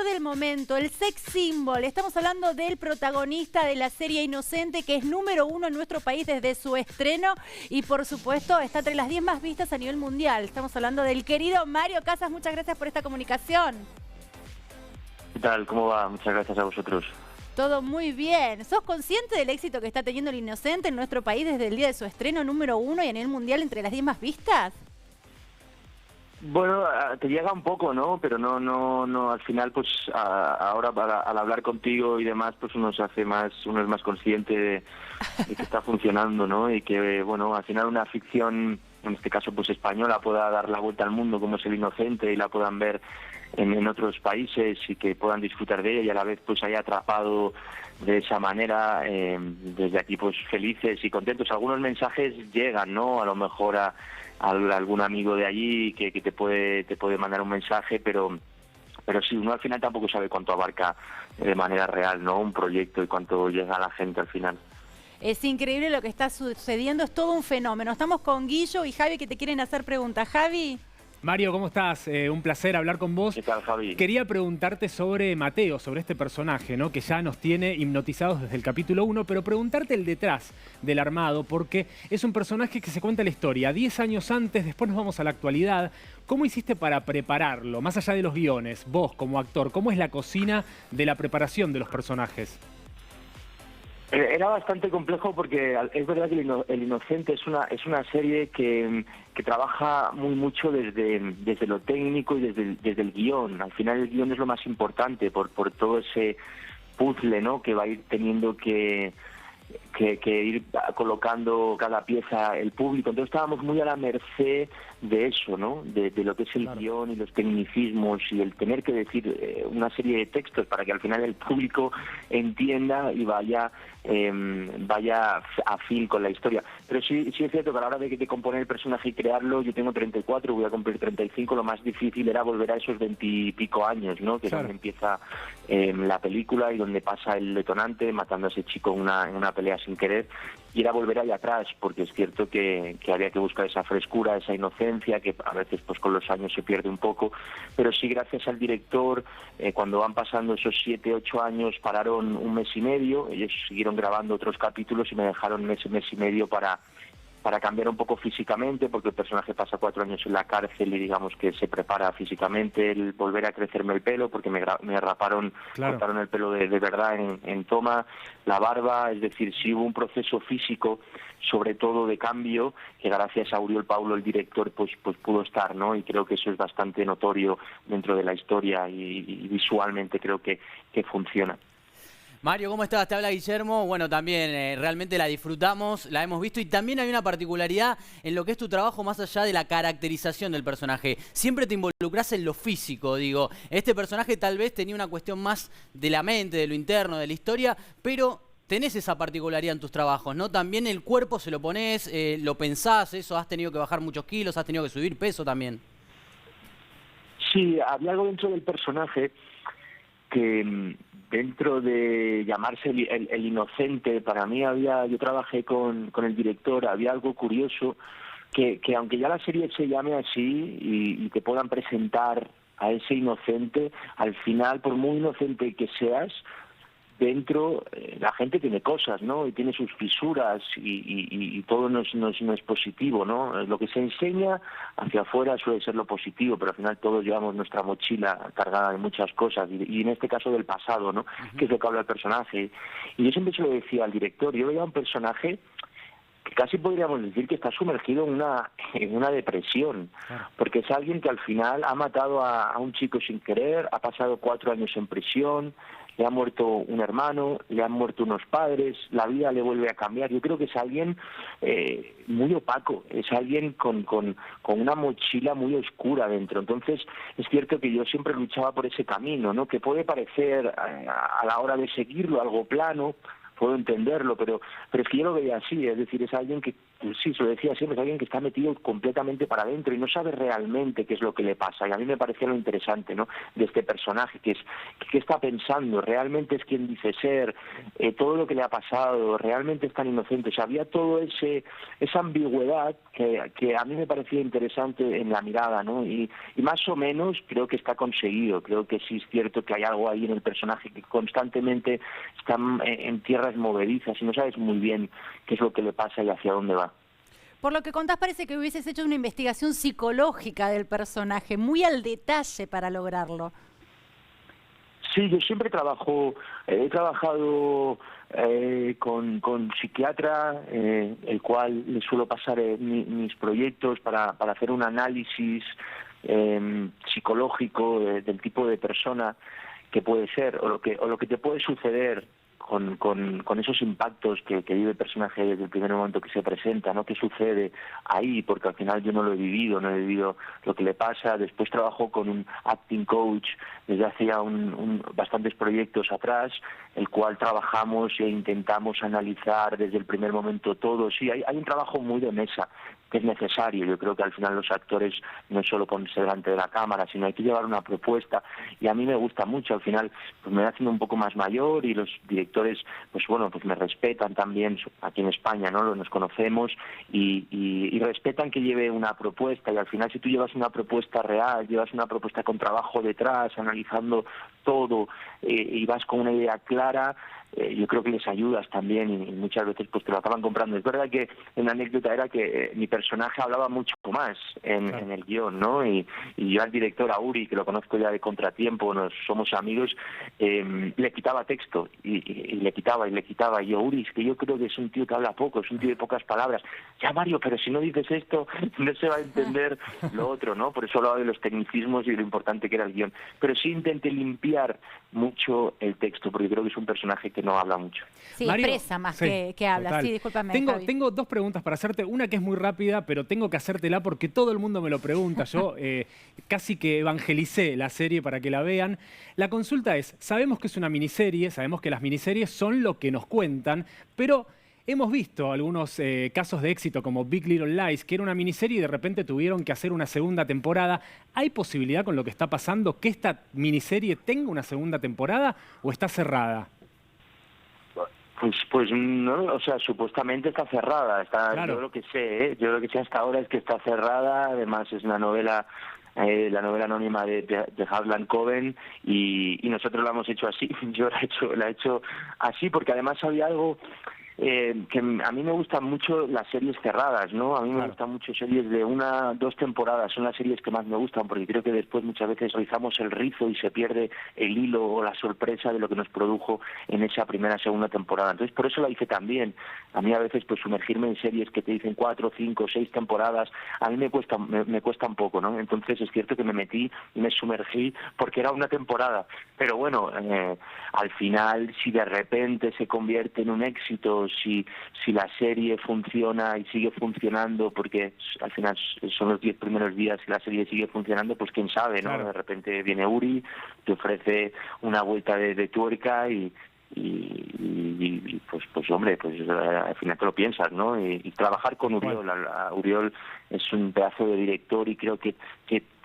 del momento, el sex symbol. Estamos hablando del protagonista de la serie Inocente, que es #1 en nuestro país desde su estreno y por supuesto está entre las 10 más vistas a nivel mundial. Estamos hablando del querido Mario Casas. Muchas gracias por esta comunicación. ¿Qué tal? ¿Cómo va? Muchas gracias a vosotros. Todo muy bien. ¿Sos consciente del éxito que está teniendo el Inocente en nuestro país desde el día de su estreno #1 y a nivel mundial entre las 10 más vistas? Bueno, te llega un poco, ¿no? Pero no. Al final, pues ahora al hablar contigo y demás, pues uno es más consciente de que está funcionando, ¿no? Y que, bueno, al final una ficción, en este caso, pues española, pueda dar la vuelta al mundo como es el Inocente y la puedan ver en otros países y que puedan disfrutar de ella y a la vez pues haya atrapado de esa manera. Desde aquí pues felices y contentos. Algunos mensajes llegan, ¿no? A lo mejor a algún amigo de allí que te puede mandar un mensaje, pero sí, uno al final tampoco sabe cuánto abarca de manera real, ¿no? Un proyecto y cuánto llega a la gente al final. Es increíble lo que está sucediendo, es todo un fenómeno. Estamos con Guillo y Javi que te quieren hacer preguntas. Javi. Mario, ¿cómo estás? Un placer hablar con vos. ¿Qué tal, Javi? Quería preguntarte sobre Mateo, sobre este personaje, ¿no? Que ya nos tiene hipnotizados desde el capítulo 1, pero preguntarte el detrás del armado, porque es un personaje que se cuenta la historia 10 años antes, después nos vamos a la actualidad. ¿Cómo hiciste para prepararlo? Más allá de los guiones, vos como actor, ¿cómo es la cocina de la preparación de los personajes? Era bastante complejo porque es verdad que el Inocente es una serie que trabaja mucho desde lo técnico y desde el guión. Al final el guión es lo más importante por todo ese puzzle, ¿no? Que va a ir teniendo que ir colocando cada pieza el público. Entonces estábamos muy a la merced de eso, ¿no? De lo que es el guión y los tecnicismos y el tener que decir una serie de textos para que al final el público entienda y vaya afín con la historia. Pero sí es cierto que a la hora de componer el personaje y crearlo, yo tengo 34, voy a cumplir 35, lo más difícil era volver a esos 20 y pico años, ¿no? Que es donde empieza la película y donde pasa el detonante, matando a ese chico en una pelea sin querer, y era volver allá atrás, porque es cierto que había que buscar esa frescura, esa inocencia, que a veces pues con los años se pierde un poco, pero sí gracias al director, cuando van pasando esos 7, 8 años, pararon un mes y medio, ellos siguieron grabando otros capítulos y me dejaron mes y medio para cambiar un poco físicamente, porque el personaje pasa 4 años en la cárcel y digamos que se prepara físicamente, el volver a crecerme el pelo, porque me raparon, cortaron el pelo de verdad en toma, la barba, es decir, sí hubo un proceso físico, sobre todo de cambio, que gracias a Oriol Paulo, el director, pues pudo estar, ¿no? Y creo que eso es bastante notorio dentro de la historia y visualmente creo que funciona. Mario, ¿cómo estás? Te habla Guillermo. Bueno, también realmente la disfrutamos, la hemos visto y también hay una particularidad en lo que es tu trabajo más allá de la caracterización del personaje. Siempre te involucras en lo físico, digo. Este personaje tal vez tenía una cuestión más de la mente, de lo interno, de la historia, pero tenés esa particularidad en tus trabajos, ¿no? También el cuerpo se lo ponés, lo pensás, eso, has tenido que bajar muchos kilos, has tenido que subir peso también. Sí, había algo dentro del personaje que dentro de llamarse el Inocente, para mí yo trabajé con el director, había algo curioso, que aunque ya la serie se llame así y te puedan presentar a ese inocente, al final, por muy inocente que seas, dentro la gente tiene cosas, ¿no? Y tiene sus fisuras y todo no es positivo, ¿no? Lo que se enseña hacia afuera suele ser lo positivo, pero al final todos llevamos nuestra mochila cargada de muchas cosas y en este caso del pasado, ¿no? Que es lo que habla el personaje. Y yo siempre se lo decía al director, yo veía un personaje que casi podríamos decir que está sumergido en una depresión, porque es alguien que al final ha matado a un chico sin querer, ha pasado 4 años en prisión, le ha muerto un hermano, le han muerto unos padres, la vida le vuelve a cambiar. Yo creo que es alguien muy opaco, es alguien con una mochila muy oscura dentro. Entonces, es cierto que yo siempre luchaba por ese camino, ¿no? Que puede parecer a la hora de seguirlo algo plano, puedo entenderlo, pero es que yo lo veía así, es decir, es alguien que, sí, se lo decía siempre, es alguien que está metido completamente para adentro y no sabe realmente qué es lo que le pasa, y a mí me parecía lo interesante, ¿no?, de este personaje, que qué está pensando, realmente es quien dice ser, todo lo que le ha pasado, realmente es tan inocente. O sea, había todo esa ambigüedad que a mí me parecía interesante en la mirada, ¿no? Y más o menos creo que está conseguido. Creo que sí es cierto que hay algo ahí en el personaje que constantemente está en tierras movedizas y no sabes muy bien qué es lo que le pasa y hacia dónde va. Por lo que contás parece que hubieses hecho una investigación psicológica del personaje, muy al detalle para lograrlo. Sí, yo siempre he trabajado con psiquiatra, el cual le suelo pasar mis proyectos para hacer un análisis psicológico del tipo de persona que puede ser o lo que te puede suceder con esos impactos que vive el personaje desde el primer momento que se presenta, ¿no? ¿Qué sucede ahí? Porque al final yo no he vivido lo que le pasa. Después trabajo con un acting coach desde hace ya bastantes proyectos atrás, el cual trabajamos e intentamos analizar desde el primer momento todo. Sí, hay un trabajo muy de mesa que es necesario. Yo creo que al final los actores no es solo ponerse delante de la cámara, sino hay que llevar una propuesta, y a mí me gusta mucho. Al final pues me voy haciendo un poco más mayor y los directores pues me respetan también. Aquí en España no nos conocemos y respetan que lleve una propuesta, y al final si tú llevas una propuesta real, llevas una propuesta con trabajo detrás, analizando todo, y vas con una idea clara, yo creo que les ayudas también, y muchas veces pues te lo acaban comprando. Es verdad que una anécdota era que mi personaje hablaba mucho más en el guión, ¿no? Y yo al director, a Uri, que lo conozco ya de Contratiempo, somos amigos, le quitaba texto y le quitaba, y yo, Uri, es que yo creo que es un tío que habla poco, es un tío de pocas palabras. Ya, Mario, pero si no dices esto, no se va a entender lo otro, ¿no? Por eso hablaba de los tecnicismos y de lo importante que era el guión. Pero sí intenté limpiar mucho el texto, porque creo que es un personaje que no habla mucho. Sí, Mario, expresa más que habla. Total. Sí, discúlpame. Tengo dos preguntas para hacerte. Una que es muy rápida, pero tengo que hacértela porque todo el mundo me lo pregunta. Yo casi que evangelicé la serie para que la vean. La consulta es, sabemos que es una miniserie, sabemos que las miniseries son lo que nos cuentan, pero hemos visto algunos casos de éxito como Big Little Lies, que era una miniserie y de repente tuvieron que hacer una segunda temporada. ¿Hay posibilidad con lo que está pasando que esta miniserie tenga una segunda temporada o está cerrada? Pues no, o sea, supuestamente está cerrada. Claro. Yo lo que sé hasta ahora es que está cerrada. Además es una novela, la novela anónima de Harlan Coben, y nosotros la hemos hecho así. Yo la he hecho así porque además había algo que a mí me gustan mucho las series cerradas, ¿no? A mí me gustan mucho series de 1, 2 temporadas, son las series que más me gustan, porque creo que después muchas veces rizamos el rizo y se pierde el hilo o la sorpresa de lo que nos produjo en esa primera, segunda temporada. Entonces por eso la hice también. A mí a veces pues sumergirme en series que te dicen 4, 5, 6 temporadas, a mí me cuesta un poco, ¿no? Entonces es cierto que me metí y me sumergí porque era una temporada. Pero bueno, al final, si de repente se convierte en un éxito, si la serie funciona y sigue funcionando, porque al final son los 10 primeros días y la serie sigue funcionando, pues quién sabe, ¿no? Claro. De repente viene Uri, te ofrece una vuelta de tuerca y pues hombre, pues al final te lo piensas, ¿no? Y trabajar con Uriol, Uriol es un pedazo de director y creo que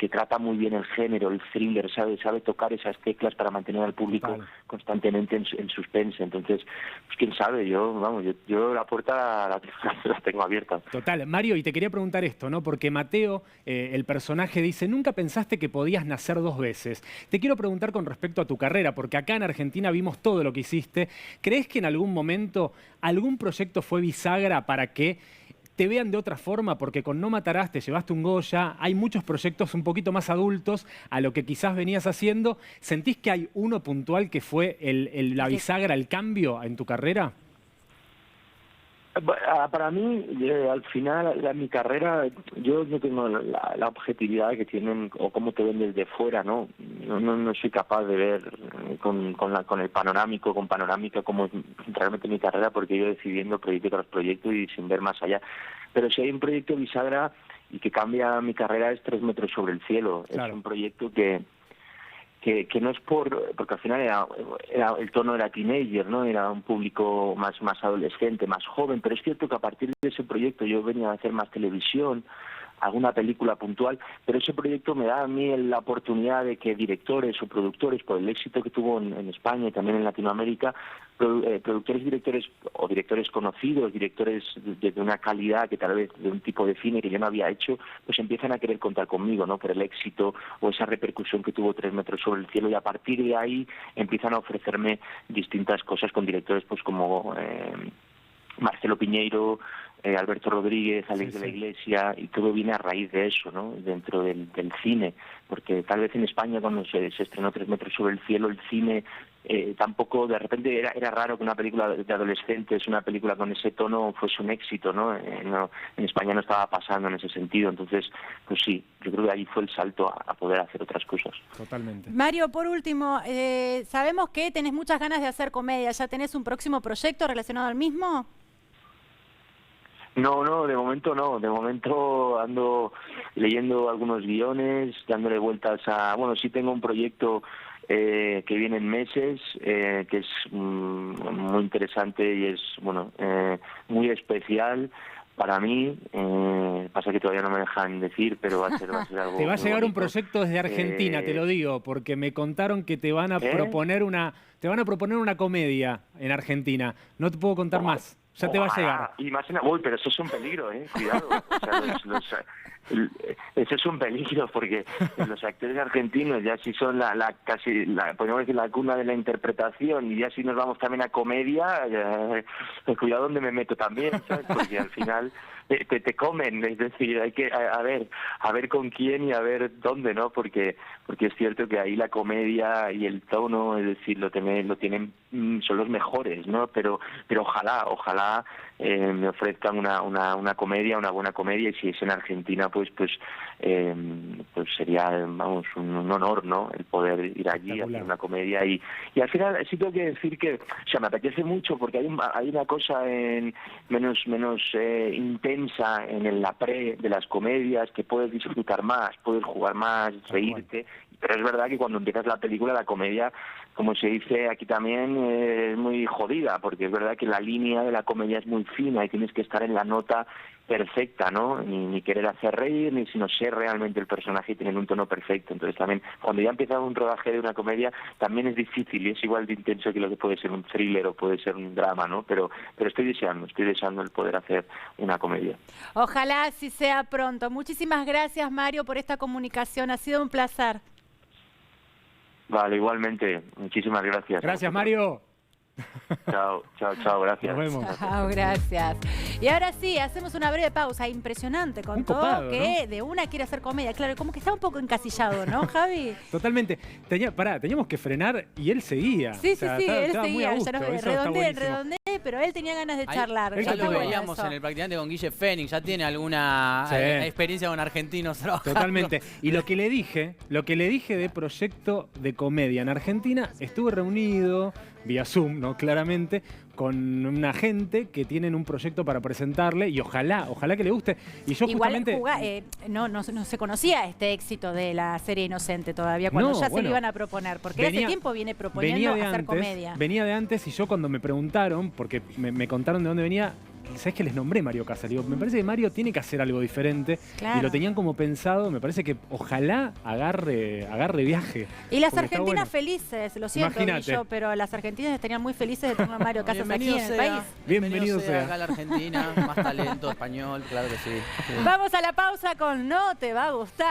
trata muy bien el género, el thriller, sabe tocar esas teclas para mantener al público constantemente en suspense. Entonces, pues quién sabe, yo la puerta la tengo abierta. Total. Mario, y te quería preguntar esto, ¿no? Porque Mateo, el personaje, dice, nunca pensaste que podías nacer 2 veces. Te quiero preguntar con respecto a tu carrera, porque acá en Argentina vimos todo lo que hiciste. ¿Crees que en algún momento algún proyecto fue bisagra para que te vean de otra forma? Porque con No Matarás te llevaste un Goya, hay muchos proyectos un poquito más adultos a lo que quizás venías haciendo. ¿Sentís que hay uno puntual que fue la bisagra, el cambio en tu carrera? Para mí, al final, mi carrera, yo no tengo la objetividad que tienen o cómo te ven desde fuera, ¿no? No soy capaz de ver con el panorámico, con panorámica, como es realmente mi carrera, porque yo decidiendo proyecto tras proyecto y sin ver más allá. Pero si hay un proyecto bisagra y que cambia mi carrera, es 3 metros sobre el cielo. Claro. Es un proyecto que no es porque al final era el tono era teenager, ¿no? Era un público más adolescente, más joven, pero es cierto que a partir de ese proyecto yo venía a hacer más televisión, alguna película puntual, pero ese proyecto me da a mí la oportunidad de que directores o productores, por el éxito que tuvo en España y también en Latinoamérica, productores, directores o directores conocidos, directores de una calidad que tal vez de un tipo de cine que yo no había hecho, pues empiezan a querer contar conmigo, ¿no? Por el éxito o esa repercusión que tuvo 3 metros sobre el cielo, y a partir de ahí empiezan a ofrecerme distintas cosas con directores pues como Marcelo Piñeiro, Alberto Rodríguez, Alex de la Iglesia, y todo viene a raíz de eso, ¿no? Dentro del cine, porque tal vez en España cuando se estrenó 3 metros sobre el cielo, el cine tampoco, de repente era raro que una película de adolescentes, una película con ese tono fuese un éxito, ¿no? En España no estaba pasando en ese sentido, entonces, pues sí, yo creo que ahí fue el salto a poder hacer otras cosas. Totalmente. Mario, por último, sabemos que tenés muchas ganas de hacer comedia, ¿ya tenés un próximo proyecto relacionado al mismo? No, de momento no. De momento ando leyendo algunos guiones, dándole vueltas a... Bueno, sí tengo un proyecto que viene en meses, que es muy interesante y es, bueno, muy especial para mí. Pasa que todavía no me dejan decir, pero va a ser algo... Te va a llegar bonito. un proyecto desde Argentina, te lo digo, porque me contaron que te van a proponer una comedia en Argentina. No te puedo contar más. Ya te va a llegar. Y más uy, pero eso es un peligro, cuidado. O sea, eso es un peligro, porque los actores argentinos ya sí son podríamos decir la cuna de la interpretación, y ya si nos vamos también a comedia, cuidado donde me meto también, ¿sabes? Porque al final te comen, es decir, hay que a ver con quién y a ver dónde, ¿no? Porque es cierto que ahí la comedia y el tono, es decir, lo tienen son los mejores, ¿no? Pero ojalá me ofrezcan una comedia, una buena comedia, y si es en Argentina, pues sería, vamos, un honor, ¿no? El poder ir allí a hacer una comedia, y al final sí tengo que decir que, o sea, me apetece mucho, porque hay una cosa menos intensa en la pre de las comedias, que puedes disfrutar más, puedes jugar más, reírte. Pero es verdad que cuando empiezas la película, la comedia, como se dice aquí también, es muy jodida, porque es verdad que la línea de la comedia es muy fina y tienes que estar en la nota perfecta, ¿no? Ni querer hacer reír, ni sino ser realmente el personaje y tener un tono perfecto. Entonces también, cuando ya empieza un rodaje de una comedia, también es difícil y es igual de intenso que lo que puede ser un thriller o puede ser un drama, ¿no? Pero estoy deseando el poder hacer una comedia. Ojalá así sea pronto. Muchísimas gracias, Mario, por esta comunicación. Ha sido un placer. Vale, igualmente. Muchísimas gracias. Gracias, Mario. Chao, gracias. Nos vemos. Chao, gracias. Y ahora sí, hacemos una breve pausa. Impresionante, contó que de una quiere hacer comedia. Claro, como que está un poco encasillado, ¿no, Javi? Totalmente. Teníamos que frenar y él seguía. Sí, o sea, él estaba muy a seguía. gusto. Ya nos redondeé, pero él tenía ganas de charlar. Ya lo veíamos en el practicante con Guille Fénix, ya tiene alguna experiencia con argentinos trabajando. Totalmente. Y lo que le dije de proyecto de comedia en Argentina, estuve reunido vía Zoom, ¿no? Claramente, con una gente que tienen un proyecto para presentarle, y ojalá que le guste. Y yo igual justamente... no se conocía este éxito de la serie Inocente todavía, cuando se lo iban a proponer, porque hace tiempo viene proponiendo hacer comedia. Venía de antes, y yo cuando me preguntaron, porque me contaron de dónde venía, ¿sabes que les nombré Mario Casas? Digo, me parece que Mario tiene que hacer algo diferente. Claro. Y lo tenían como pensado. Me parece que ojalá agarre viaje. Y las argentinas felices, lo siento, Guillo, pero las argentinas estarían muy felices de tener a Mario Casas aquí en el país. Bienvenido sea acá a la Argentina, más talento español, claro que sí. Vamos a la pausa con No Te Va a Gustar.